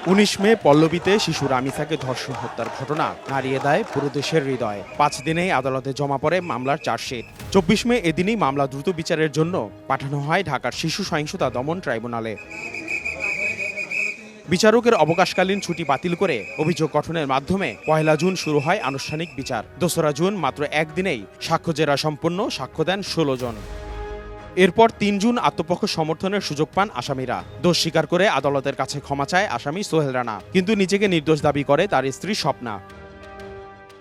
১৯ মে পল্লবীতে শিশু রামিসাকে ধর্ষণ হত্যার ঘটনা নাড়িয়ে দেয় পুরো দেশের হৃদয়। ৫ দিনেই আদালতে জমা পড়ে মামলার চার্জশিট। ২৪ মে এদিনই মামলা দ্রুত বিচারের জন্য পাঠানো হয় ঢাকার শিশু সহিংসতা দমন ট্রাইব্যুনালে। বিচারকের অবকাশকালীন ছুটি বাতিল করে অভিযোগ গঠনের মাধ্যমে ১ জুন শুরু হয় আনুষ্ঠানিক বিচার। ২ জুন মাত্র একদিনেই সাক্ষ্য জেরা সম্পন্ন, সাক্ষ্য দেন ১৬ জন। এরপর ৩ জুন আত্মপক্ষ সমর্থনের সুযোগ পান আসামিরা। দোষ স্বীকার করে আদালতের কাছে ক্ষমা চায় আসামি সোহেল রানা, কিন্তু নিজেকে নির্দোষ দাবি করে তার স্ত্রী স্বপ্না।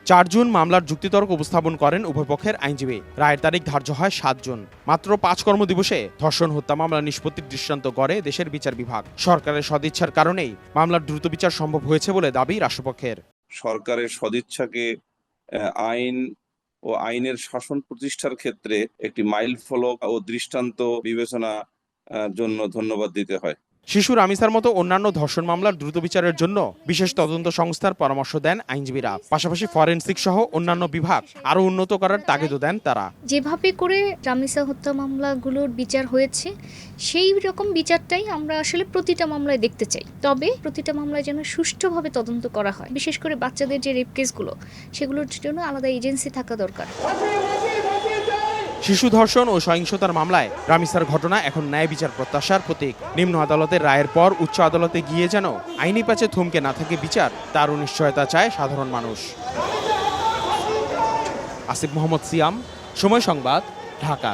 ৪ জুন মামলার যুক্তিতর্ক উপস্থাপন করেন উভয়পক্ষের আইনজীবী। রায়ের তারিখ ধার্য হয় ৭ জুন। মাত্র ৫ কর্মদিবসে ধর্ষণ হত্যা মামলা নিষ্পত্তির দৃষ্টান্ত গড়ে দেশের বিচার বিভাগ। সরকারের সদিচ্ছার কারণেই মামলার দ্রুত বিচার সম্ভব হয়েছে বলে দাবি রাষ্ট্রপক্ষের। সরকারের সদিচ্ছাকে আইন ও আইনের শাসন প্রতিষ্ঠার ক্ষেত্রে একটি মাইল ফলক ও দৃষ্টান্ত বিবেচনা জন্য ধন্যবাদ দিতে হয়। শিশু রামিসার মতো অন্যান্য ধর্ষণ মামলার দ্রুত বিচারের জন্য বিশেষ তদন্ত সংস্থার পরামর্শ দেন আইনজীবীরা। পাশাপাশি ফরেনসিক সহ অন্যান্য বিভাগ আরও উন্নত করার তাগিদও দেন তারা। যেভাবে করে রামিসা হত্যা মামলাগুলোর বিচার হয়েছে সেই রকম বিচারটাই আমরা আসলে প্রতিটা মামলায় দেখতে চাই। তবে প্রতিটা মামলায় যেন সুষ্ঠুভাবে তদন্ত করা হয়। বিশেষ করে বাচ্চাদের যে রেপ কেসগুলো, সেগুলোর জন্য আলাদা এজেন্সি থাকা দরকার। শিশু ধর্ষণ ও সহিংসতার মামলায় রামিসার ঘটনা এখন ন্যায় বিচার প্রত্যাশার প্রতীক। নিম্ন আদালতের রায়ের পর উচ্চ আদালতে গিয়ে যেন আইনি প্যাচে থমকে না থাকে বিচার, তার নিশ্চয়তা চায় সাধারণ মানুষ। আসিফ মোহাম্মদ সিয়াম, সময় সংবাদ, ঢাকা।